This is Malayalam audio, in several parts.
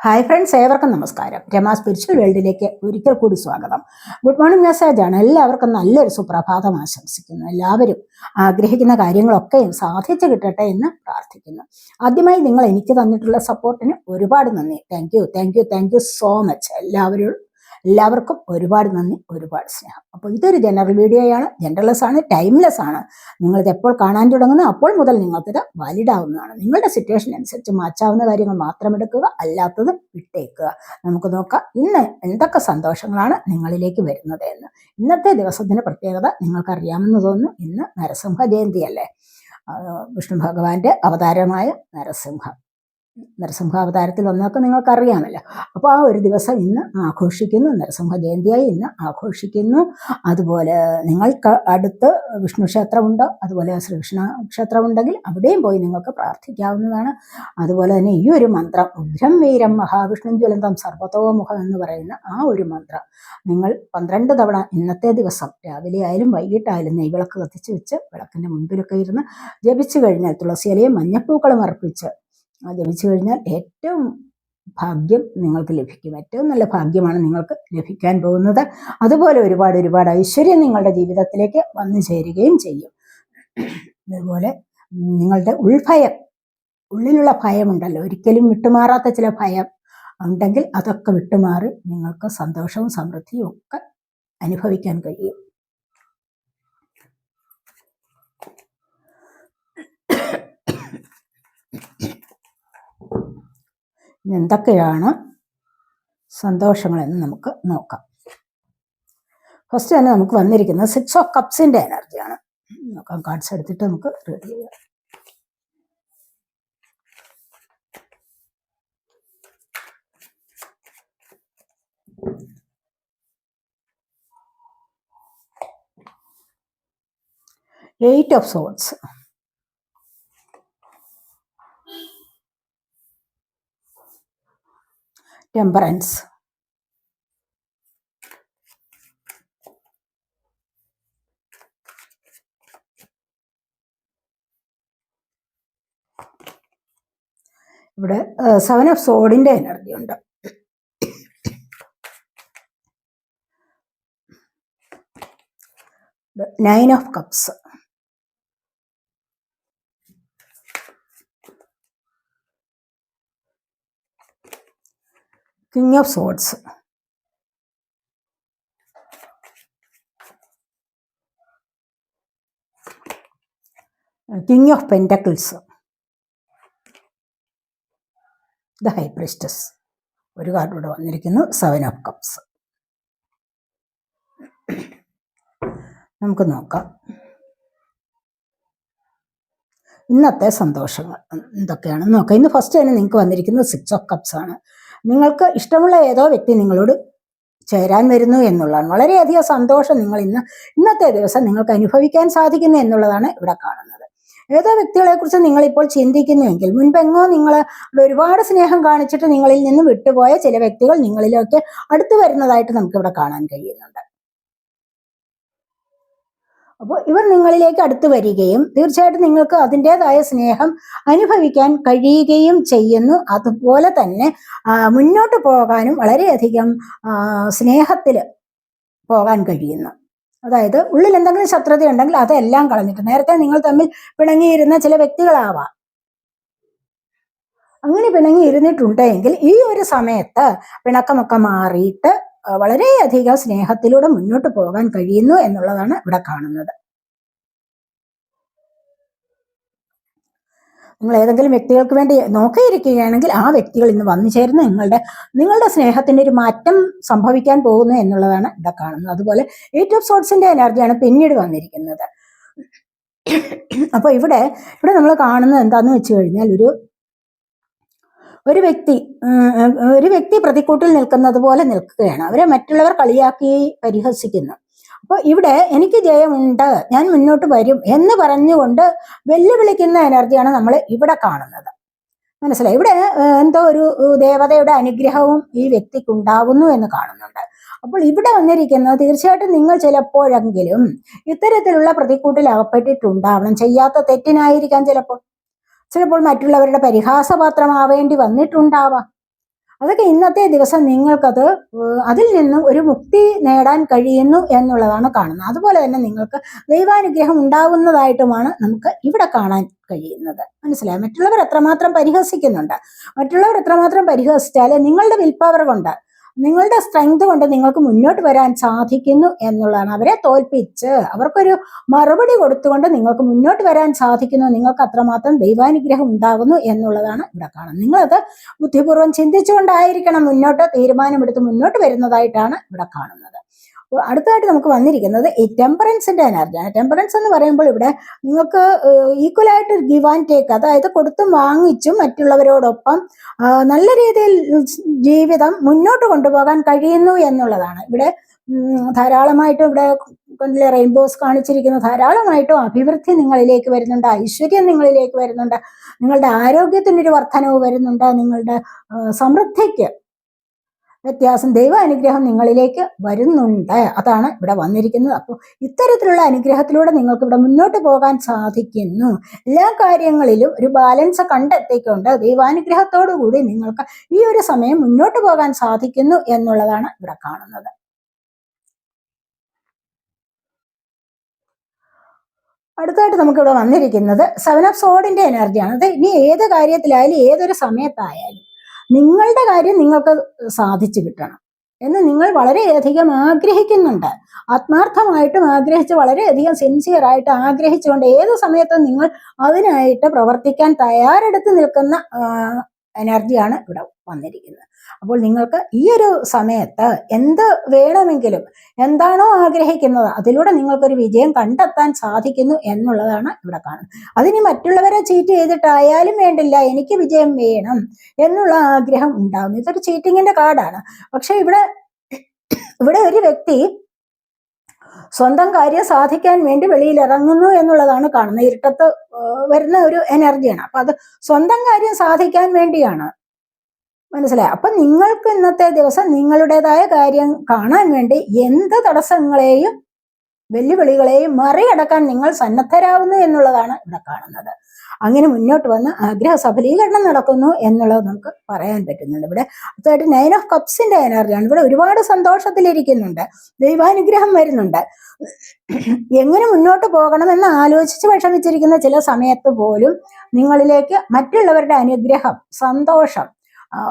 ഹായ് ഫ്രണ്ട്സ്, ഏവർക്കും നമസ്കാരം. രമ സ്പിരിച്വൽ വേൾഡിലേക്ക് ഒരിക്കൽ കൂടി സ്വാഗതം. ഗുഡ് മോർണിംഗ് മെസ്സേജാണ്. എല്ലാവർക്കും നല്ലൊരു സുപ്രഭാതം ആശംസിക്കുന്നു. എല്ലാവരും ആഗ്രഹിക്കുന്ന കാര്യങ്ങളൊക്കെയും സാധിച്ചു കിട്ടട്ടെ എന്ന് പ്രാർത്ഥിക്കുന്നു. ആദ്യമായി നിങ്ങൾ എനിക്ക് തന്നിട്ടുള്ള സപ്പോർട്ടിന് ഒരുപാട് നന്ദി. Thank you so much. എല്ലാവർക്കും ഒരുപാട് നന്ദി, ഒരുപാട് സ്നേഹം. അപ്പോൾ ഇതൊരു ജനറൽ വീഡിയോയാണ്. ജനറൽലെസ് ആണ്, ടൈംലെസ് ആണ്. നിങ്ങളിത് എപ്പോൾ കാണാൻ തുടങ്ങുന്നു അപ്പോൾ മുതൽ നിങ്ങൾക്കിത് വാലിഡ് ആവുന്നതാണ്. നിങ്ങളുടെ സിറ്റുവേഷൻ അനുസരിച്ച് മാറ്റാവുന്ന കാര്യങ്ങൾ മാത്രം എടുക്കുക, അല്ലാത്തത് വിട്ടേക്കുക. നമുക്ക് നോക്കാം ഇന്ന് എന്തൊക്കെ സന്തോഷങ്ങളാണ് നിങ്ങളിലേക്ക് വരുന്നത് എന്ന്. ഇന്നത്തെ ദിവസത്തിന്റെ പ്രത്യേകത നിങ്ങൾക്കറിയാമെന്ന് തോന്നുന്നു. ഇന്ന് നരസിംഹ ജയന്തിയല്ലേ. വിഷ്ണു ഭഗവാന്റെ അവതാരമായ നരസിംഹാവതാരത്തിൽ ഒന്നൊക്കെ നിങ്ങൾക്കറിയാമല്ലോ. അപ്പോൾ ആ ഒരു ദിവസം ഇന്ന് ആഘോഷിക്കുന്നു. നരസിംഹ ജയന്തിയായി ഇന്ന് ആഘോഷിക്കുന്നു. അതുപോലെ നിങ്ങൾക്ക് അടുത്ത് വിഷ്ണു ക്ഷേത്രമുണ്ടോ, അതുപോലെ ശ്രീകൃഷ്ണ ക്ഷേത്രമുണ്ടെങ്കിൽ അവിടെയും പോയി നിങ്ങൾക്ക് പ്രാർത്ഥിക്കാവുന്നതാണ്. അതുപോലെ തന്നെ ഈ ഒരു മന്ത്രം, ഉഗ്രം വീരം മഹാവിഷ്ണു ജ്വലന്തം സർവതോമുഖം എന്ന് പറയുന്ന ആ ഒരു മന്ത്രം നിങ്ങൾ 12 തവണ ഇന്നത്തെ ദിവസം രാവിലെ ആയാലും വൈകിട്ടായാലും നെയ്വിളക്ക് കത്തിച്ച് വെച്ച് വിളക്കിൻ്റെ മുൻപിലൊക്കെ ഇരുന്ന് ജപിച്ചു കഴിഞ്ഞാൽ, തുളസിയിലയും മഞ്ഞപ്പൂക്കളും അർപ്പിച്ച് ജപിച്ചു കഴിഞ്ഞാൽ ഏറ്റവും ഭാഗ്യം നിങ്ങൾക്ക് ലഭിക്കും. ഏറ്റവും നല്ല ഭാഗ്യമാണ് നിങ്ങൾക്ക് ലഭിക്കാൻ പോകുന്നത്. അതുപോലെ ഒരുപാട് ഐശ്വര്യം നിങ്ങളുടെ ജീവിതത്തിലേക്ക് വന്നു ചേരുകയും ചെയ്യും. അതുപോലെ നിങ്ങളുടെ ഉള്ളിലുള്ള ഭയമുണ്ടല്ലോ, ഒരിക്കലും വിട്ടുമാറാത്ത ചില ഭയം ഉണ്ടെങ്കിൽ അതൊക്കെ വിട്ടുമാറി നിങ്ങൾക്ക് സന്തോഷവും സമൃദ്ധിയും ഒക്കെ അനുഭവിക്കാൻ കഴിയും. എന്തൊക്കെയാണ് സന്തോഷങ്ങളെന്ന് നമുക്ക് നോക്കാം. ഫസ്റ്റ് തന്നെ നമുക്ക് വന്നിരിക്കുന്നത് 6 ഓഫ് കപ്സിന്റെ എനർജിയാണ്. നോക്കാം, കാർഡ്സ് എടുത്തിട്ട് നമുക്ക് റീഡ് ചെയ്യാം. എയ്റ്റ് ഓഫ് സോർഡ്സ്, ടെമ്പറൻസ്, ഇവിടെ 7 ഓഫ് സോഡിന്റെ എനർജി ഉണ്ട്. Nine of cups, king of swords, king of pentacles, the high priestess. ഒരു കാർഡ് ഇവിടെ വന്നിരിക്കുന്നു, 7 ഓഫ് കപ്സ്. നമുക്ക് നോക്കാം ഇന്നത്തെ സന്തോഷങ്ങൾ എന്തൊക്കെയാണെന്ന് നോക്കാം. ഇന്ന് ഫസ്റ്റ് തന്നെ നിങ്ങൾക്ക് വന്നിരിക്കുന്നത് 6 ഓഫ് കപ്സ് ആണ്. നിങ്ങൾക്ക് ഇഷ്ടമുള്ള ഏതോ വ്യക്തി നിങ്ങളോട് ചേരാൻ വരുന്നു എന്നുള്ളതാണ്. വളരെയധികം സന്തോഷം നിങ്ങൾ ഇന്നത്തെ ദിവസം നിങ്ങൾക്ക് അനുഭവിക്കാൻ സാധിക്കുന്നു എന്നുള്ളതാണ് ഇവിടെ കാണുന്നത്. ഏതോ വ്യക്തികളെ കുറിച്ച് നിങ്ങളിപ്പോൾ ചിന്തിക്കുന്നുവെങ്കിൽ, മുൻപെങ്ങോ നിങ്ങൾ ഒരുപാട് സ്നേഹം കാണിച്ചിട്ട് നിങ്ങളിൽ നിന്ന് വിട്ടുപോയ ചില വ്യക്തികൾ നിങ്ങളിലേക്ക് അടുത്തു വരുന്നതായിട്ട് നമുക്കിവിടെ കാണാൻ കഴിയുന്നുണ്ട്. അപ്പോൾ ഇവർ നിങ്ങളിലേക്ക് അടുത്ത് വരികയും തീർച്ചയായിട്ടും നിങ്ങൾക്ക് അതിൻ്റെതായ സ്നേഹം അനുഭവിക്കാൻ കഴിയുകയും ചെയ്യുന്നു. അതുപോലെ തന്നെ മുന്നോട്ട് പോകാനും വളരെയധികം സ്നേഹത്തിൽ പോകാൻ കഴിയുന്നു. അതായത് ഉള്ളിൽ എന്തെങ്കിലും ശത്രുത ഉണ്ടെങ്കിൽ അതെല്ലാം കളഞ്ഞിട്ട്, നേരത്തെ നിങ്ങൾ തമ്മിൽ പിണങ്ങിയിരുന്ന ചില വ്യക്തികളാവാം, അങ്ങനെ പിണങ്ങി ഇരുന്നിട്ടുണ്ടെങ്കിൽ ഈ ഒരു സമയത്ത് പിണക്കമൊക്കെ മാറിയിട്ട് വളരെയധികം സ്നേഹത്തിലൂടെ മുന്നോട്ട് പോകാൻ കഴിയുന്നു എന്നുള്ളതാണ് ഇവിടെ കാണുന്നത്. നിങ്ങൾ ഏതെങ്കിലും വ്യക്തികൾക്ക് വേണ്ടി നോക്കിയിരിക്കുകയാണെങ്കിൽ ആ വ്യക്തികൾ ഇന്ന് വന്നു ചേർന്ന് നിങ്ങളുടെ സ്നേഹത്തിന്റെ ഒരു മാറ്റം സംഭവിക്കാൻ പോകുന്നു എന്നുള്ളതാണ് ഇവിടെ കാണുന്നത്. അതുപോലെ 8 ഓഫ് സോർഡ്സിന്റെ എനർജിയാണ് പിന്നീട് വന്നിരിക്കുന്നത്. അപ്പൊ ഇവിടെ നമ്മൾ കാണുന്നത് എന്താന്ന് വെച്ച് കഴിഞ്ഞാൽ, ഒരു വ്യക്തി പ്രതിക്കൂട്ടിൽ നിൽക്കുന്നത് പോലെ നിൽക്കുകയാണ്. അവരെ മറ്റുള്ളവർ കളിയാക്കി പരിഹസിക്കുന്നു. അപ്പോൾ ഇവിടെ എനിക്ക് ജയമുണ്ട്, ഞാൻ മുന്നോട്ട് വരും എന്ന് പറഞ്ഞുകൊണ്ട് വെല്ലുവിളിക്കുന്ന എനർജിയാണ് നമ്മൾ ഇവിടെ കാണുന്നത്. മനസ്സിലായി? ഇവിടെ എന്തോ ഒരു ദേവതയുടെ അനുഗ്രഹവും ഈ വ്യക്തിക്ക് ഉണ്ടാവുന്നു എന്ന് കാണുന്നുണ്ട്. അപ്പോൾ ഇവിടെ വന്നിരിക്കുന്നത് തീർച്ചയായിട്ടും നിങ്ങൾ ചിലപ്പോഴെങ്കിലും ഇത്തരത്തിലുള്ള പ്രതിക്കൂട്ടിൽ അകപ്പെട്ടിട്ടുണ്ടാവണം. ചെയ്യാത്ത തെറ്റിനായിരിക്കാം ചിലപ്പോൾ മറ്റുള്ളവരുടെ പരിഹാസപാത്രമാവേണ്ടി വന്നിട്ടുണ്ടാവാം. അതൊക്കെ ഇന്നത്തെ ദിവസം നിങ്ങൾക്കത് അതിൽ നിന്നും ഒരു മുക്തി നേടാൻ കഴിയുന്നു എന്നുള്ളതാണ് കാണുന്നത്. അതുപോലെ തന്നെ നിങ്ങൾക്ക് ദൈവാനുഗ്രഹം ഉണ്ടാകുന്നതായിട്ടുമാണ് നമുക്ക് ഇവിടെ കാണാൻ കഴിയുന്നത്. മനസ്സിലായോ? മറ്റുള്ളവർ എത്രമാത്രം പരിഹസിക്കുന്നുണ്ട്, മറ്റുള്ളവർ എത്രമാത്രം പരിഹസിച്ചാൽ നിങ്ങളുടെ വിൽ പവർ കൊണ്ട്, നിങ്ങളുടെ സ്ട്രെങ്ത് കൊണ്ട് നിങ്ങൾക്ക് മുന്നോട്ട് വരാൻ സാധിക്കുന്നു എന്നുള്ളതാണ്. അവരെ തോൽപ്പിച്ച് അവർക്കൊരു മറുപടി കൊടുത്തുകൊണ്ട് നിങ്ങൾക്ക് മുന്നോട്ട് വരാൻ സാധിക്കുന്നു, നിങ്ങൾക്ക് അത്രമാത്രം ദൈവാനുഗ്രഹം ഉണ്ടാകുന്നു എന്നുള്ളതാണ് ഇവിടെ കാണുന്നത്. നിങ്ങളത് ബുദ്ധിപൂർവ്വം ചിന്തിച്ചുകൊണ്ടായിരിക്കണം മുന്നോട്ട് തീരുമാനമെടുത്ത് മുന്നോട്ട് വരുന്നതായിട്ടാണ് ഇവിടെ കാണുന്നത്. അടുത്തതായിട്ട് നമുക്ക് വന്നിരിക്കുന്നത് ഈ ടെമ്പറൻസിന്റെ എനർജിയാണ്. ടെമ്പറൻസ് എന്ന് പറയുമ്പോൾ ഇവിടെ നിങ്ങൾക്ക് ഈക്വലായിട്ട് ഗിവ് ആൻഡ് ടേക്ക്, അതായത് കൊടുത്തും വാങ്ങിച്ചും മറ്റുള്ളവരോടൊപ്പം നല്ല രീതിയിൽ ജീവിതം മുന്നോട്ട് കൊണ്ടുപോകാൻ കഴിയുന്നു എന്നുള്ളതാണ്. ഇവിടെ ധാരാളമായിട്ടും ഇവിടെ റെയിൻബോസ് കാണിച്ചിരിക്കുന്ന ധാരാളമായിട്ടും അഭിവൃദ്ധി നിങ്ങളിലേക്ക് വരുന്നുണ്ട്, ഐശ്വര്യം നിങ്ങളിലേക്ക് വരുന്നുണ്ട്, നിങ്ങളുടെ ആരോഗ്യത്തിനൊരു വർധനവ് വരുന്നുണ്ട്, നിങ്ങളുടെ സമൃദ്ധിക്ക് വ്യത്യാസം, ദൈവാനുഗ്രഹം നിങ്ങളിലേക്ക് വരുന്നുണ്ട്. അതാണ് ഇവിടെ വന്നിരിക്കുന്നത്. അപ്പോൾ ഇത്തരത്തിലുള്ള അനുഗ്രഹത്തിലൂടെ നിങ്ങൾക്ക് ഇവിടെ മുന്നോട്ട് പോകാൻ സാധിക്കുന്നു. എല്ലാ കാര്യങ്ങളിലും ഒരു ബാലൻസ് കണ്ടെത്തിക്കൊണ്ട് ദൈവാനുഗ്രഹത്തോടു കൂടി നിങ്ങൾക്ക് ഈ ഒരു സമയം മുന്നോട്ട് പോകാൻ സാധിക്കുന്നു എന്നുള്ളതാണ് ഇവിടെ കാണുന്നത്. അടുത്തായിട്ട് നമുക്കിവിടെ വന്നിരിക്കുന്നത് 7 ഓഫ് സോഡിന്റെ എനർജിയാണ്. അത് ഇനി ഏത് കാര്യത്തിലായാലും ഏതൊരു സമയത്തായാലും നിങ്ങളുടെ കാര്യം നിങ്ങൾക്ക് സാധിച്ചു കിട്ടണം എന്ന് നിങ്ങൾ വളരെയധികം ആഗ്രഹിക്കുന്നുണ്ട്. ആത്മാർത്ഥമായിട്ടും ആഗ്രഹിച്ച് വളരെയധികം സിൻസിയറായിട്ട് ആഗ്രഹിച്ചുകൊണ്ട് ഏത് സമയത്തും നിങ്ങൾ അതിനായിട്ട് പ്രവർത്തിക്കാൻ തയ്യാറെടുത്ത് നിൽക്കുന്ന എനർജിയാണ് ഇവിടെ വന്നിരിക്കുന്നത്. അപ്പോൾ നിങ്ങൾക്ക് ഈ ഒരു സമയത്ത് എന്ത് വേണമെങ്കിലും, എന്താണോ ആഗ്രഹിക്കുന്നത് അതിലൂടെ നിങ്ങൾക്കൊരു വിജയം കണ്ടെത്താൻ സാധിക്കുന്നു എന്നുള്ളതാണ് ഇവിടെ കാണുന്നത്. അതിന് മറ്റുള്ളവരെ ചീറ്റ് ചെയ്തിട്ടായാലും വേണ്ടില്ല, എനിക്ക് വിജയം വേണം എന്നുള്ള ആഗ്രഹം ഉണ്ടാകുന്നു. ഇതൊരു ചീറ്റിങ്ങിന്റെ കാർഡാണ്. പക്ഷെ ഇവിടെ ഒരു വ്യക്തി സ്വന്തം കാര്യം സാധിക്കാൻ വേണ്ടി വെളിയിൽ ഇറങ്ങുന്നു എന്നുള്ളതാണ് കാണുന്നത്. ഇരുട്ടത്ത് വരുന്ന ഒരു എനർജിയാണ്. അപ്പൊ അത് സ്വന്തം കാര്യം സാധിക്കാൻ വേണ്ടിയാണ്. മനസ്സിലായി? അപ്പൊ നിങ്ങൾക്ക് ഇന്നത്തെ ദിവസം നിങ്ങളുടേതായ കാര്യം കാണാൻ വേണ്ടി എന്ത് തടസ്സങ്ങളെയും വെല്ലുവിളികളെയും മറികടക്കാൻ നിങ്ങൾ സന്നദ്ധരാകുന്നു എന്നുള്ളതാണ് ഇവിടെ കാണുന്നത്. അങ്ങനെ മുന്നോട്ട് വന്ന് ആഗ്രഹ സഫലീകരണം നടക്കുന്നു എന്നുള്ളത് നമുക്ക് പറയാൻ പറ്റുന്നുണ്ട്. ഇവിടെ അടുത്തായിട്ട് 9 ഓഫ് കപ്സിന്റെ എനർജിയാണ്. ഇവിടെ ഒരുപാട് സന്തോഷത്തിലിരിക്കുന്നുണ്ട്, ദൈവാനുഗ്രഹം വരുന്നുണ്ട്. എങ്ങനെ മുന്നോട്ട് പോകണമെന്ന് ആലോചിച്ച് വിഷമിച്ചിരിക്കുന്ന ചില സമയത്ത് പോലും നിങ്ങളിലേക്ക് മറ്റുള്ളവരുടെ അനുഗ്രഹം, സന്തോഷം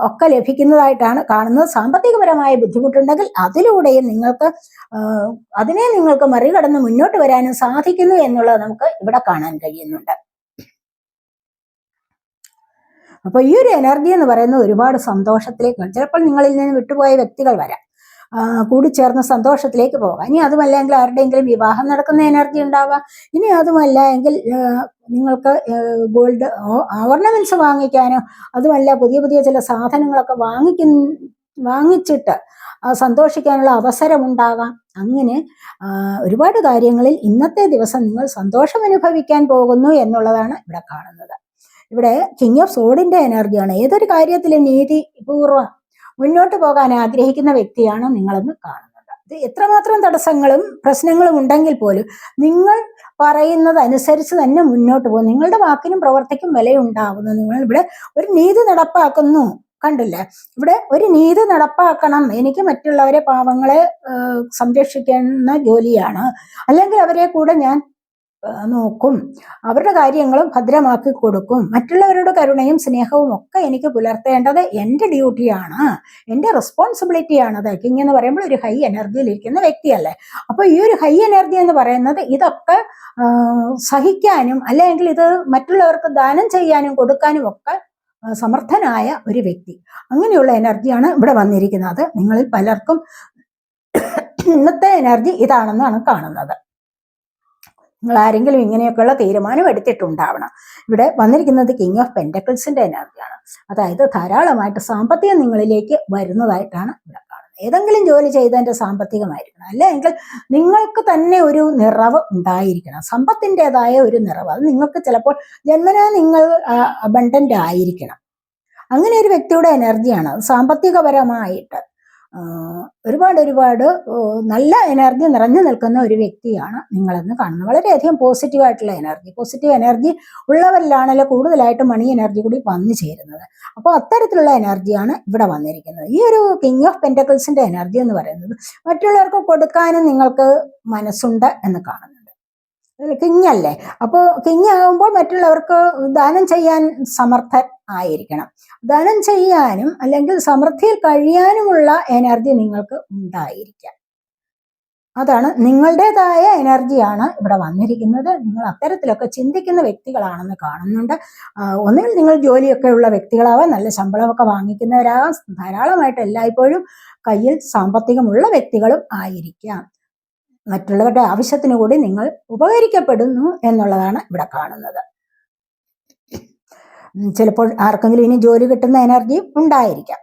ഒക്കെ ലഭിക്കുന്നതായിട്ടാണ് കാണുന്നത്. സാമ്പത്തികപരമായ ബുദ്ധിമുട്ടുണ്ടെങ്കിൽ അതിലൂടെയും നിങ്ങൾക്ക് മറികടന്ന് മുന്നോട്ട് വരാനും സാധിക്കുന്നു എന്നുള്ളത് നമുക്ക് ഇവിടെ കാണാൻ കഴിയുന്നുണ്ട്. അപ്പോൾ ഈ ഒരു എനർജി എന്ന് പറയുന്നത് ഒരുപാട് സന്തോഷത്തിലേക്ക്, ചിലപ്പോൾ നിങ്ങളിൽ നിന്ന് വിട്ടുപോയ വ്യക്തികൾ വരാം, കൂടിച്ചേർന്ന് സന്തോഷത്തിലേക്ക് പോകാം. ഇനി അതുമല്ലെങ്കിൽ ആരുടെയെങ്കിലും വിവാഹം നടക്കുന്ന എനർജി ഉണ്ടാവാം. ഇനി അതുമല്ല എങ്കിൽ നിങ്ങൾക്ക് ഗോൾഡ് ഓർണമെന്റ്സ് വാങ്ങിക്കാനോ, അതുമല്ല പുതിയ പുതിയ ചില സാധനങ്ങളൊക്കെ വാങ്ങിച്ചിട്ട് സന്തോഷിക്കാനുള്ള അവസരം ഉണ്ടാകാം. അങ്ങനെ ഒരുപാട് കാര്യങ്ങളിൽ ഇന്നത്തെ ദിവസം നിങ്ങൾ സന്തോഷം അനുഭവിക്കാൻ പോകുന്നു എന്നുള്ളതാണ് ഇവിടെ കാണുന്നത്. ഇവിടെ കിങ് ഓഫ് സോഡിന്റെ എനർജിയാണ്. ഏതൊരു കാര്യത്തിലും നീതിപൂർവ്വം മുന്നോട്ട് പോകാൻ ആഗ്രഹിക്കുന്ന വ്യക്തിയാണ് നിങ്ങളെന്ന് കാണുന്നത്. ഇത് എത്രമാത്രം തടസ്സങ്ങളും പ്രശ്നങ്ങളും ഉണ്ടെങ്കിൽ പോലും നിങ്ങൾ പറയുന്നത് അനുസരിച്ച് തന്നെ മുന്നോട്ട് പോകും. നിങ്ങളുടെ വാക്കിനും പ്രവർത്തിക്കും വിലയുണ്ടാകുന്നു. നിങ്ങൾ ഇവിടെ ഒരു നീതി നടപ്പാക്കുന്നു. കണ്ടില്ലേ? ഇവിടെ ഒരു നീതി നടപ്പാക്കണം. എനിക്ക് മറ്റുള്ളവരെ, പാവങ്ങളെ സംരക്ഷിക്കുന്ന ജോലിയാണ്, അല്ലെങ്കിൽ അവരെ കൂടെ ഞാൻ നോക്കും, അവരുടെ കാര്യങ്ങളും ഭദ്രമാക്കി കൊടുക്കും, മറ്റുള്ളവരുടെ കരുണയും സ്നേഹവും ഒക്കെ എനിക്ക് പുലർത്തേണ്ടത് എൻ്റെ ഡ്യൂട്ടിയാണ്, എൻ്റെ റെസ്പോൺസിബിലിറ്റിയാണ്. അത് കിങ് എന്ന് പറയുമ്പോൾ ഒരു ഹൈ എനർജിയിലിരിക്കുന്ന വ്യക്തിയല്ലേ. അപ്പോൾ ഈ ഒരു ഹൈ എനർജി എന്ന് പറയുന്നത് ഇതൊക്കെ സഹിക്കാനും അല്ലെങ്കിൽ ഇത് മറ്റുള്ളവർക്ക് ദാനം ചെയ്യാനും കൊടുക്കാനും ഒക്കെ സമർത്ഥനായ ഒരു വ്യക്തി. അങ്ങനെയുള്ള എനർജിയാണ് ഇവിടെ വന്നിരിക്കുന്നത്. നിങ്ങളിൽ പലർക്കും ഇന്നത്തെ എനർജി ഇതാണെന്നാണ് കാണുന്നത്. നിങ്ങൾ ആരെങ്കിലും ഇങ്ങനെയൊക്കെയുള്ള തീരുമാനം എടുത്തിട്ടുണ്ടാവണം. ഇവിടെ വന്നിരിക്കുന്നത് കിങ് ഓഫ് പെന്റക്കിൾസിന്റെ എനർജിയാണ്. അതായത് ധാരാളമായിട്ട് സാമ്പത്തികം നിങ്ങളിലേക്ക് വരുന്നതായിട്ടാണ് ഇവിടെ കാണുന്നത്. ഏതെങ്കിലും ജോലി ചെയ്തതിന്റെ സാമ്പത്തികമായിരിക്കണം, അല്ലെങ്കിൽ നിങ്ങൾക്ക് തന്നെ ഒരു നിറവ് ഉണ്ടായിരിക്കണം, സമ്പത്തിൻ്റെതായ ഒരു നിറവ്. അത് നിങ്ങൾക്ക് ചിലപ്പോൾ ജന്മനാ നിങ്ങൾ അബണ്ടന്റ് ആയിരിക്കണം. അങ്ങനെ ഒരു വ്യക്തിയുടെ എനർജിയാണ്. സാമ്പത്തികപരമായിട്ട് ഒരുപാട് നല്ല എനർജി നിറഞ്ഞു നിൽക്കുന്ന ഒരു വ്യക്തിയാണ് നിങ്ങളെന്ന് കാണുന്നത്. വളരെയധികം പോസിറ്റീവായിട്ടുള്ള എനർജി, പോസിറ്റീവ് എനർജി ഉള്ളവരിലാണല്ലോ കൂടുതലായിട്ട് മണി എനർജി കൂടി വന്നു ചേരുന്നത്. അപ്പോൾ അത്തരത്തിലുള്ള എനർജിയാണ് ഇവിടെ വന്നിരിക്കുന്നത്. ഈ ഒരു കിങ് ഓഫ് പെന്റക്കിൾസിന്റെ എനർജി എന്ന് പറയുന്നത് മറ്റുള്ളവർക്ക് കൊടുക്കാനും നിങ്ങൾക്ക് മനസ്സുണ്ട് എന്ന് കാണുന്നുണ്ട്. കിങ് അല്ലേ, അപ്പോൾ കിങ് ആകുമ്പോൾ മറ്റുള്ളവർക്ക് ദാനം ചെയ്യാൻ സമർത്ഥൻ ആയിരിക്കണം. ദാനം ചെയ്യാനും അല്ലെങ്കിൽ സമൃദ്ധിയിൽ കഴിയാനുമുള്ള എനർജി നിങ്ങൾക്ക് ഉണ്ടായിരിക്കാം. അതാണ് നിങ്ങളുടേതായ എനർജിയാണ് ഇവിടെ വന്നിരിക്കുന്നത്. നിങ്ങൾ അത്തരത്തിലൊക്കെ ചിന്തിക്കുന്ന വ്യക്തികളാണെന്ന് കാണുന്നുണ്ട്. ഒന്നുകിൽ നിങ്ങൾ ജോലിയൊക്കെ ഉള്ള വ്യക്തികളാവാം, നല്ല ശമ്പളമൊക്കെ വാങ്ങിക്കുന്നവരാകാം, ധാരാളമായിട്ട് എല്ലായ്പ്പോഴും കയ്യിൽ സാമ്പത്തികമുള്ള വ്യക്തികളും ആയിരിക്കാം. മറ്റുള്ളവരുടെ ആവശ്യത്തിന് കൂടി നിങ്ങൾ ഉപകരിക്കപ്പെടുന്നു എന്നുള്ളതാണ് ഇവിടെ കാണുന്നത്. ചിലപ്പോൾ ആർക്കെങ്കിലും ഇനി ജോലി കിട്ടുന്ന എനർജി ഉണ്ടായിരിക്കാം.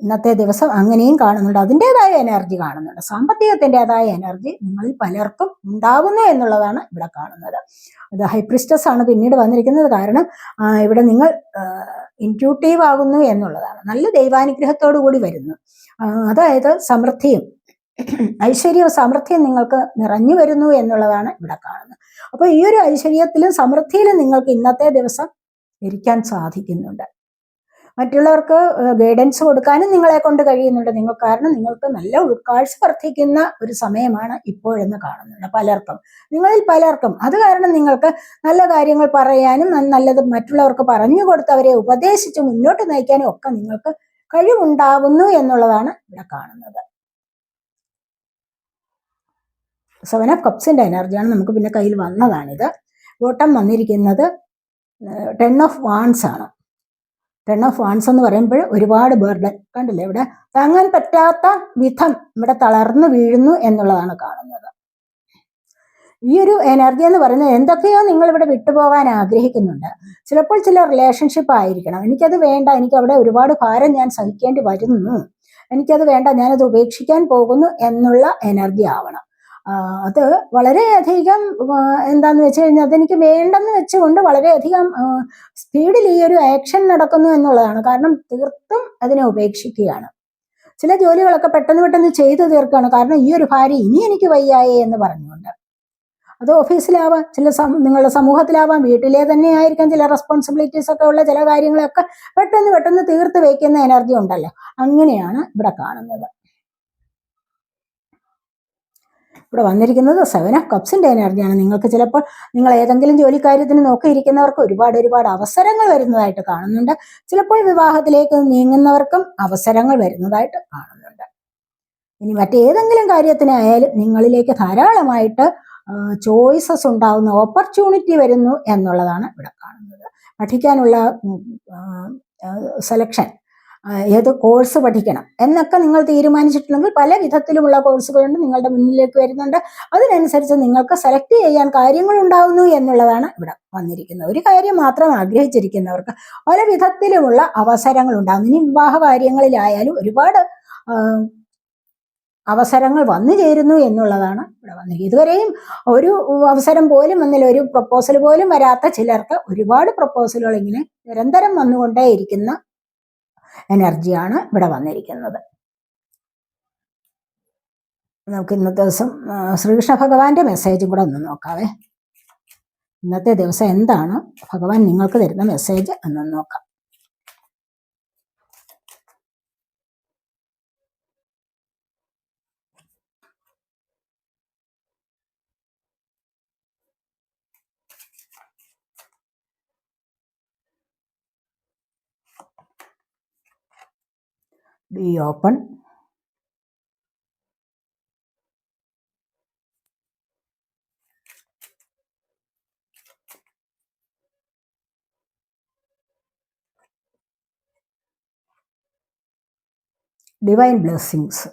ഇന്നത്തെ ദിവസം അങ്ങനെയും കാണുന്നുണ്ട്. അതിൻ്റെതായ എനർജി കാണുന്നുണ്ട്. സാമ്പത്തികത്തിൻ്റെതായ എനർജി നിങ്ങളിൽ പലർക്കും ഉണ്ടാകുന്നു എന്നുള്ളതാണ് ഇവിടെ കാണുന്നത്. അത് ഹൈ പ്രിസ്റ്റസ് ആണ് പിന്നീട് വന്നിരിക്കുന്നത്. കാരണം ഇവിടെ നിങ്ങൾ ഇൻറ്റ്യൂട്ടീവ് ആകുന്നു എന്നുള്ളതാണ്. നല്ല ദൈവാനുഗ്രഹത്തോടു കൂടി വരുന്നു. അതായത് സമൃദ്ധിയും ഐശ്വര്യവും സമൃദ്ധിയും നിങ്ങൾക്ക് നിറഞ്ഞു വരുന്നു എന്നുള്ളതാണ് ഇവിടെ കാണുന്നത്. അപ്പോൾ ഈ ഒരു ഐശ്വര്യത്തിലും സമൃദ്ധിയിലും നിങ്ങൾക്ക് ഇന്നത്തെ ദിവസം ഇരിക്കാൻ സാധിക്കുന്നുണ്ട്. മറ്റുള്ളവർക്ക് ഗൈഡൻസ് കൊടുക്കാനും നിങ്ങളെ കൊണ്ട് കഴിയുന്നുണ്ട്. കാരണം നിങ്ങൾക്ക് നല്ല ഉൾക്കാഴ്ച വർദ്ധിക്കുന്ന ഒരു സമയമാണ് ഇപ്പോഴെന്ന് കാണുന്നുണ്ട് പലർക്കും, നിങ്ങളിൽ പലർക്കും. അത് കാരണം നിങ്ങൾക്ക് നല്ല കാര്യങ്ങൾ പറയാനും നല്ലത് മറ്റുള്ളവർക്ക് പറഞ്ഞു കൊടുത്ത് അവരെ ഉപദേശിച്ച് മുന്നോട്ട് നയിക്കാനും ഒക്കെ നിങ്ങൾക്ക് കഴിവുണ്ടാകുന്നു എന്നുള്ളതാണ് ഇവിടെ കാണുന്നത്. 7 ഓഫ് കപ്സിന്റെ എനർജിയാണ് നമുക്ക് പിന്നെ കയ്യിൽ വന്നതാണിത്. ബോട്ടം വന്നിരിക്കുന്നത് 10 ഓഫ് വാൺസ് ആണ്. 10 ഓഫ് വാൺസ് എന്ന് പറയുമ്പോൾ ഒരുപാട് ബർഡൻ കണ്ടില്ലേ, ഇവിടെ താങ്ങാൻ പറ്റാത്ത വിധം ഇവിടെ തളർന്നു വീഴുന്നു എന്നുള്ളതാണ് കാണുന്നത്. ഈ ഒരു എനർജി എന്ന് പറയുന്നത് എന്തൊക്കെയോ നിങ്ങൾ ഇവിടെ വിട്ടുപോകാൻ ആഗ്രഹിക്കുന്നുണ്ട്. ചിലപ്പോൾ ചില റിലേഷൻഷിപ്പ് ആയിരിക്കണം. എനിക്കത് വേണ്ട, എനിക്ക് അവിടെ ഒരുപാട് ഭാരം ഞാൻ സഹിക്കേണ്ടി വരുന്നു, എനിക്കത് വേണ്ട, ഞാനത് ഉപേക്ഷിക്കാൻ പോകുന്നു എന്നുള്ള എനർജി ആവണം. അത് വളരെയധികം എന്താന്ന് വെച്ച് കഴിഞ്ഞാൽ അതെനിക്ക് വേണ്ടെന്ന് വെച്ചുകൊണ്ട് വളരെയധികം സ്പീഡിൽ ഈ ഒരു ആക്ഷൻ നടക്കുന്നു എന്നുള്ളതാണ്. കാരണം തീർത്തും അതിനെ ഉപേക്ഷിക്കുകയാണ്. ചില ജോലികളൊക്കെ പെട്ടെന്ന് ചെയ്തു തീർക്കുകയാണ്. കാരണം ഈ ഒരു ഭാര്യ ഇനി എനിക്ക് വയ്യായേ എന്ന് പറഞ്ഞുകൊണ്ട്. അത് ഓഫീസിലാവാം, നിങ്ങളുടെ സമൂഹത്തിലാവാം, വീട്ടിലെ തന്നെ ആയിരിക്കാം. ചില റെസ്പോൺസിബിലിറ്റീസ് ഒക്കെ ഉള്ള ചില കാര്യങ്ങളൊക്കെ പെട്ടെന്ന് തീർത്ത് വയ്ക്കുന്ന എനർജി ഉണ്ടല്ലോ, അങ്ങനെയാണ് ഇവിടെ കാണുന്നത്. ഇവിടെ വന്നിരിക്കുന്നത് 7 ഓഫ് കപ്സിന്റെ എനർജിയാണ്. നിങ്ങൾക്ക് ചിലപ്പോൾ നിങ്ങൾ ഏതെങ്കിലും ജോലിക്കാര്യത്തിന് നോക്കിയിരിക്കുന്നവർക്ക് ഒരുപാട് അവസരങ്ങൾ വരുന്നതായിട്ട് കാണുന്നുണ്ട്. ചിലപ്പോൾ വിവാഹത്തിലേക്ക് നീങ്ങുന്നവർക്കും അവസരങ്ങൾ വരുന്നതായിട്ട് കാണുന്നുണ്ട്. ഇനി മറ്റേതെങ്കിലും കാര്യത്തിനായാലും നിങ്ങളിലേക്ക് ധാരാളമായിട്ട് ചോയ്സസ് ഉണ്ടാവുന്ന ഓപ്പർച്യൂണിറ്റി വരുന്നു എന്നുള്ളതാണ് ഇവിടെ കാണുന്നത്. പഠിക്കാനുള്ള സെലക്ഷൻ, ഏത് കോഴ്സ് പഠിക്കണം എന്നൊക്കെ നിങ്ങൾ തീരുമാനിച്ചിട്ടുണ്ടെങ്കിൽ പല വിധത്തിലുമുള്ള കോഴ്സുകളുണ്ട് നിങ്ങളുടെ മുന്നിലേക്ക് വരുന്നുണ്ട്. അതിനനുസരിച്ച് നിങ്ങൾക്ക് സെലക്ട് ചെയ്യാൻ കാര്യങ്ങൾ ഉണ്ടാവുന്നു എന്നുള്ളതാണ് ഇവിടെ വന്നിരിക്കുന്നത്. ഒരു കാര്യം മാത്രം ആഗ്രഹിച്ചിരിക്കുന്നവർക്ക് പല വിധത്തിലുമുള്ള അവസരങ്ങൾ ഉണ്ടാകുന്നു. ഇനി വിവാഹ കാര്യങ്ങളിലായാലും ഒരുപാട് അവസരങ്ങൾ വന്നു ചേരുന്നു എന്നുള്ളതാണ് ഇവിടെ വന്നിരിക്കുന്നത്. ഇതുവരെയും ഒരു അവസരം പോലും വന്നില്ല, ഒരു പ്രപ്പോസൽ പോലും വരാത്ത ചിലർക്ക് ഒരുപാട് പ്രപ്പോസലുകൾ ഇങ്ങനെ നിരന്തരം വന്നുകൊണ്ടേയിരിക്കുന്ന എനർജിയാണ് ഇവിടെ വന്നിരിക്കുന്നത്. നമുക്ക് ഇന്നത്തെ ദിവസം ശ്രീകൃഷ്ണ ഭഗവാന്റെ മെസ്സേജും കൂടെ ഒന്ന് നോക്കാവേ. ഇന്നത്തെ ദിവസം എന്താണ് ഭഗവാൻ നിങ്ങൾക്ക് തരുന്ന മെസ്സേജ് എന്ന് നോക്കാം. Be open. Divine blessings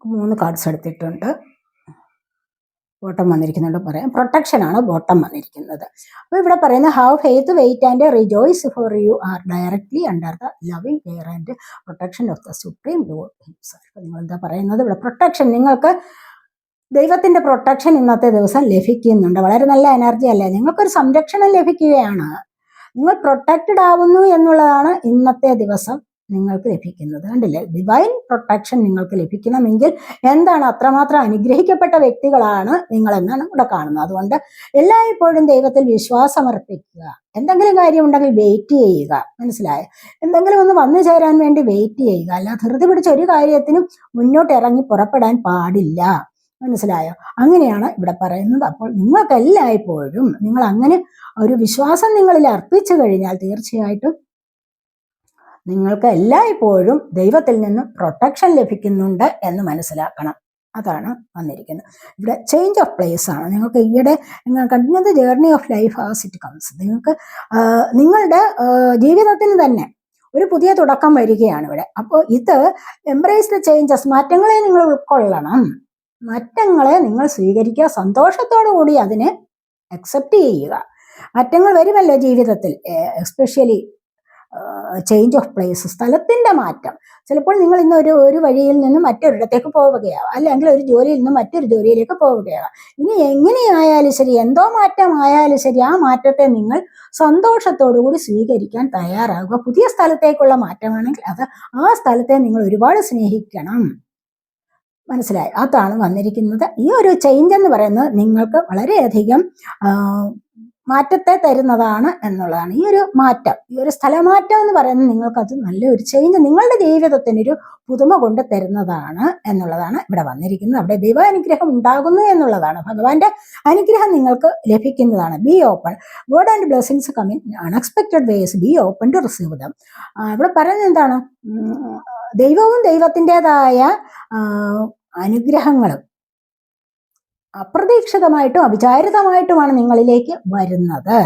3 cards എടുത്തിട്ടുണ്ട്. ബോട്ടം വന്നിരിക്കുന്നുണ്ട്. പറയാം പ്രൊട്ടക്ഷനാണ് ബോട്ടം വന്നിരിക്കുന്നത്. അപ്പോൾ ഇവിടെ പറയുന്ന have faith wait and rejoice for you are directly under the loving care and protection of the supreme lord himself. നിങ്ങൾ എന്താ പറയുന്നത് ഇവിടെ? പ്രൊട്ടക്ഷൻ, നിങ്ങൾക്ക് ദൈവത്തിന്റെ പ്രൊട്ടക്ഷൻ ഇന്നത്തെ ദിവസം ലഭിക്കുന്നുണ്ട്. വളരെ നല്ല എനർജി അല്ലേ? നിങ്ങൾക്കൊരു സംരക്ഷണം ലഭിക്കുകയാണ്. നിങ്ങൾ പ്രൊട്ടക്റ്റഡ് ആവുന്നു എന്നുള്ളതാണ് ഇന്നത്തെ ദിവസം നിങ്ങൾക്ക് ലഭിക്കുന്നത്. കണ്ടില്ലേ, ഡിവൈൻ പ്രൊട്ടക്ഷൻ നിങ്ങൾക്ക് ലഭിക്കണമെങ്കിൽ എന്താണ്, അത്രമാത്രം അനുഗ്രഹിക്കപ്പെട്ട വ്യക്തികളാണ് നിങ്ങളെന്നാണ് ഇവിടെ കാണുന്നത്. അതുകൊണ്ട് എല്ലായ്പ്പോഴും ദൈവത്തിൽ വിശ്വാസം അർപ്പിക്കുക. എന്തെങ്കിലും കാര്യം ഉണ്ടെങ്കിൽ വെയിറ്റ് ചെയ്യുക. മനസ്സിലായോ? എന്തെങ്കിലും ഒന്ന് വന്നു ചേരാൻ വേണ്ടി വെയിറ്റ് ചെയ്യുക. അല്ലാതെ ധൃതി പിടിച്ച ഒരു കാര്യത്തിനും മുന്നോട്ട് ഇറങ്ങി പുറപ്പെടാൻ പാടില്ല. മനസ്സിലായോ? അങ്ങനെയാണ് ഇവിടെ പറയുന്നത്. അപ്പോൾ നിങ്ങൾക്ക് എല്ലായ്പ്പോഴും നിങ്ങൾ അങ്ങനെ ഒരു വിശ്വാസം നിങ്ങളിൽ അർപ്പിച്ചു കഴിഞ്ഞാൽ തീർച്ചയായിട്ടും നിങ്ങൾക്ക് എല്ലായ്പ്പോഴും ദൈവത്തിൽ നിന്ന് പ്രൊട്ടക്ഷൻ ലഭിക്കുന്നുണ്ട് എന്ന് മനസ്സിലാക്കണം. അതാണ് വന്നിരിക്കുന്നത്. ഇവിടെ ചേഞ്ച് ഓഫ് പ്ലേസ് ആണ്. നിങ്ങൾക്ക് ഈയിടെ നിങ്ങൾ continue journey of life as it comes. നിങ്ങൾക്ക് നിങ്ങളുടെ ജീവിതത്തിന് തന്നെ ഒരു പുതിയ തുടക്കം വരികയാണ് ഇവിടെ. അപ്പോൾ ഇത് എംബ്രേസ് ദ ചേഞ്ചസ്, മാറ്റങ്ങളെ നിങ്ങൾ ഉൾക്കൊള്ളണം. മാറ്റങ്ങളെ നിങ്ങൾ സ്വീകരിക്കുക, സന്തോഷത്തോടു കൂടി അതിനെ അക്സെപ്റ്റ് ചെയ്യുക. മാറ്റങ്ങൾ വരുമല്ലോ ജീവിതത്തിൽ, എസ്പെഷ്യലി ചേഞ്ച് ഓഫ് പ്ലേസ്, സ്ഥലത്തിന്റെ മാറ്റം. ചിലപ്പോൾ നിങ്ങൾ ഇന്ന് ഒരു വഴിയിൽ നിന്ന് മറ്റൊരിടത്തേക്ക് പോവുകയാവാം, അല്ലെങ്കിൽ ഒരു ജോലിയിൽ നിന്ന് മറ്റൊരു ജോലിയിലേക്ക് പോവുകയാവാം. ഇനി എങ്ങനെയായാലും ശരി, എന്തോ മാറ്റമായാലും ശരി, ആ മാറ്റത്തെ നിങ്ങൾ സന്തോഷത്തോടു കൂടി സ്വീകരിക്കാൻ തയ്യാറാകുക. പുതിയ സ്ഥലത്തേക്കുള്ള മാറ്റമാണെങ്കിൽ അത് ആ സ്ഥലത്തെ നിങ്ങൾ ഒരുപാട് സ്നേഹിക്കണം. മനസ്സിലായി? അതാണ് വന്നിരിക്കുന്നത്. ഈ ഒരു ചേഞ്ച് എന്ന് പറയുന്നത് നിങ്ങൾക്ക് വളരെയധികം മാറ്റത്തെ തരുന്നതാണ് എന്നുള്ളതാണ്. ഈ ഒരു മാറ്റം, ഈ ഒരു സ്ഥലമാറ്റം എന്ന് പറയുന്നത് നിങ്ങൾക്കത് നല്ലൊരു ചേഞ്ച്, നിങ്ങളുടെ ജീവിതത്തിനൊരു പുതുമ കൊണ്ട് തരുന്നതാണ് എന്നുള്ളതാണ് ഇവിടെ വന്നിരിക്കുന്നത്. അവിടെ ദൈവാനുഗ്രഹം ഉണ്ടാകുന്നു എന്നുള്ളതാണ്. ഭഗവാന്റെ അനുഗ്രഹം നിങ്ങൾക്ക് ലഭിക്കുന്നതാണ്. Be open, god and blessings come in unexpected ways, be open to receive them. ഇവിടെ പറയുന്നത് എന്താണ്? ദൈവവും ദൈവത്തിൻ്റെതായ അനുഗ്രഹങ്ങളും അപ്രതീക്ഷിതമായിട്ടും അവിചാരിതമായിട്ടുമാണ് നിങ്ങളിലേക്ക് വരുന്നത്.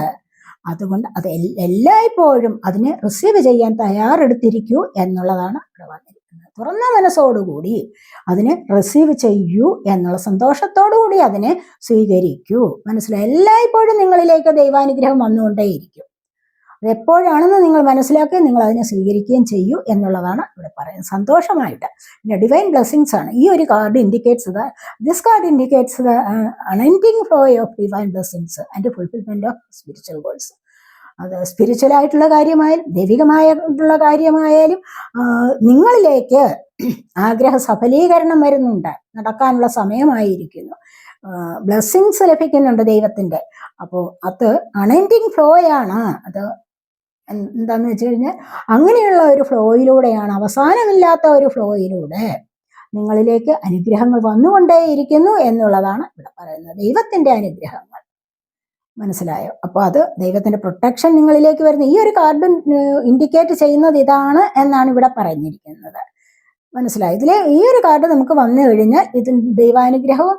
അതുകൊണ്ട് അത് എല്ലായ്പ്പോഴും അതിനെ റിസീവ് ചെയ്യാൻ തയ്യാറെടുത്തിരിക്കൂ എന്നുള്ളതാണ് ഇവിടെ വന്നിരിക്കുന്നത്. തുറന്ന മനസ്സോടുകൂടി അതിനെ റിസീവ് ചെയ്യൂ എന്നുള്ള സന്തോഷത്തോടുകൂടി അതിനെ സ്വീകരിക്കൂ. മനസ്സിലായി? എല്ലായ്പ്പോഴും നിങ്ങളിലേക്ക് ദൈവാനുഗ്രഹം വന്നുകൊണ്ടേയിരിക്കും. അതെപ്പോഴാണെന്ന് നിങ്ങൾ മനസ്സിലാക്കുകയും നിങ്ങൾ അതിനെ സ്വീകരിക്കുകയും ചെയ്യൂ എന്നുള്ളതാണ് ഇവിടെ പറയുന്നത്. സന്തോഷമായിട്ട്. പിന്നെ ഡിവൈൻ ബ്ലെസ്സിങ്സ് ആണ്. ഈ ഒരു card indicates this card indicates the unending flow of divine blessings and fulfilment of spiritual goals. അത് സ്പിരിച്വൽ ആയിട്ടുള്ള കാര്യമായാലും ദൈവികമായിട്ടുള്ള കാര്യമായാലും നിങ്ങളിലേക്ക് ആഗ്രഹ സഫലീകരണം വരുന്നുണ്ട്, നടക്കാനുള്ള സമയമായിരിക്കുന്നു. ബ്ലെസ്സിങ്സ് ലഭിക്കുന്നുണ്ട് ദൈവത്തിന്റെ. അപ്പോൾ അത് അൺഎൻഡിങ് ഫ്ലോയാണ്. അത് എന്താന്ന് വെച്ച് കഴിഞ്ഞാൽ അങ്ങനെയുള്ള ഒരു ഫ്ലോയിലൂടെയാണ്, അവസാനമില്ലാത്ത ഒരു ഫ്ലോയിലൂടെ നിങ്ങളിലേക്ക് അനുഗ്രഹങ്ങൾ വന്നുകൊണ്ടേയിരിക്കുന്നു എന്നുള്ളതാണ് ഇവിടെ പറയുന്നത്. ദൈവത്തിന്റെ അനുഗ്രഹങ്ങൾ. മനസ്സിലായോ? അപ്പോൾ അത് ദൈവത്തിന്റെ പ്രൊട്ടക്ഷൻ നിങ്ങളിലേക്ക് വരുന്ന ഈ ഒരു കാർഡ് ഇൻഡിക്കേറ്റ് ചെയ്യുന്നത് ഇതാണ് എന്നാണ് ഇവിടെ പറഞ്ഞിരിക്കുന്നത്. മനസ്സിലായി? ഇതിലെ ഈ ഒരു കാർഡ് നമുക്ക് വന്നു കഴിഞ്ഞാൽ ഇത് ദൈവാനുഗ്രഹവും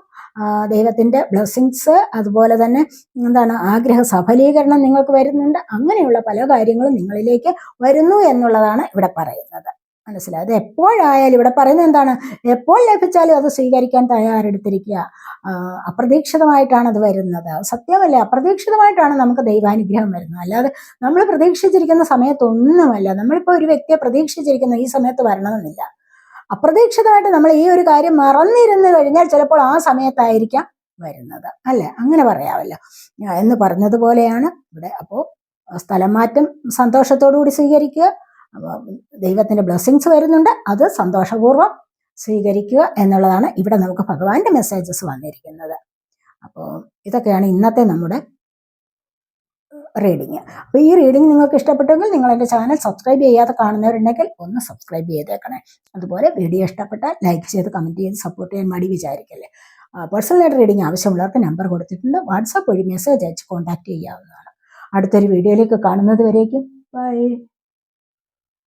ദൈവത്തിന്റെ ബ്ലെസ്സിങ്സ്, അതുപോലെ തന്നെ എന്താണ്, ആഗ്രഹ സഫലീകരണം നിങ്ങൾക്ക് വരുന്നുണ്ട്. അങ്ങനെയുള്ള പല കാര്യങ്ങളും നിങ്ങളിലേക്ക് വരുന്നു എന്നുള്ളതാണ് ഇവിടെ പറയുന്നത്. മനസ്സിലായി? അത് എപ്പോഴായാലും ഇവിടെ പറയുന്നത് എന്താണ്? എപ്പോൾ ലഭിച്ചാലും അത് സ്വീകരിക്കാൻ തയ്യാറെടുത്തിരിക്കുക. അപ്രതീക്ഷിതമായിട്ടാണ് അത് വരുന്നത്. സത്യമല്ലേ? അപ്രതീക്ഷിതമായിട്ടാണ് നമുക്ക് ദൈവാനുഗ്രഹം വരുന്നത്. അല്ലാതെ നമ്മൾ പ്രതീക്ഷിച്ചിരിക്കുന്ന സമയത്തൊന്നുമല്ല. നമ്മളിപ്പോൾ ഒരു വ്യക്തിയെ പ്രതീക്ഷിച്ചിരിക്കുന്ന ഈ സമയത്ത് വരണമെന്നില്ല. അപ്രതീക്ഷിതമായിട്ട് നമ്മൾ ഈ ഒരു കാര്യം മറന്നിരുന്നു കഴിഞ്ഞാൽ ചിലപ്പോൾ ആ സമയത്തായിരിക്കാം വരുന്നത്, അല്ലെ? അങ്ങനെ പറയാമല്ലോ എന്ന് പറഞ്ഞതുപോലെയാണ് ഇവിടെ. അപ്പോൾ സ്ഥലം മാറ്റം സന്തോഷത്തോടുകൂടി സ്വീകരിക്കുക. ദൈവത്തിന്റെ ബ്ലെസ്സിങ്സ് വരുന്നുണ്ട്, അത് സന്തോഷപൂർവ്വം സ്വീകരിക്കുക എന്നുള്ളതാണ് ഇവിടെ നമുക്ക് ഭഗവാന്റെ മെസ്സേജസ് വന്നിരിക്കുന്നത്. അപ്പോൾ ഇതൊക്കെയാണ് ഇന്നത്തെ നമ്മുടെ റീഡിങ്. അപ്പോൾ ഈ റീഡിങ് നിങ്ങൾക്ക് ഇഷ്ടപ്പെട്ടെങ്കിൽ നിങ്ങൾ എൻ്റെ ചാനൽ സബ്സ്ക്രൈബ് ചെയ്യാതെ കാണുന്നവരുണ്ടെങ്കിൽ ഒന്ന് സബ്സ്ക്രൈബ് ചെയ്തേക്കണേ. അതുപോലെ വീഡിയോ ഇഷ്ടപ്പെട്ടാൽ ലൈക്ക് ചെയ്ത് കമൻറ്റ് ചെയ്ത് സപ്പോർട്ട് ചെയ്യാൻ മടി വിചാരിക്കല്ലേ. പേഴ്സണൽ റീഡിങ് ആവശ്യമുള്ളവർക്ക് നമ്പർ കൊടുത്തിട്ടുണ്ട്. വാട്സാപ്പ് വഴി മെസ്സേജ് അയച്ച് കോൺടാക്ട് ചെയ്യാവുന്നതാണ്. അടുത്തൊരു വീഡിയോയിലേക്ക് കാണുന്നത് വരേക്കും ബൈ.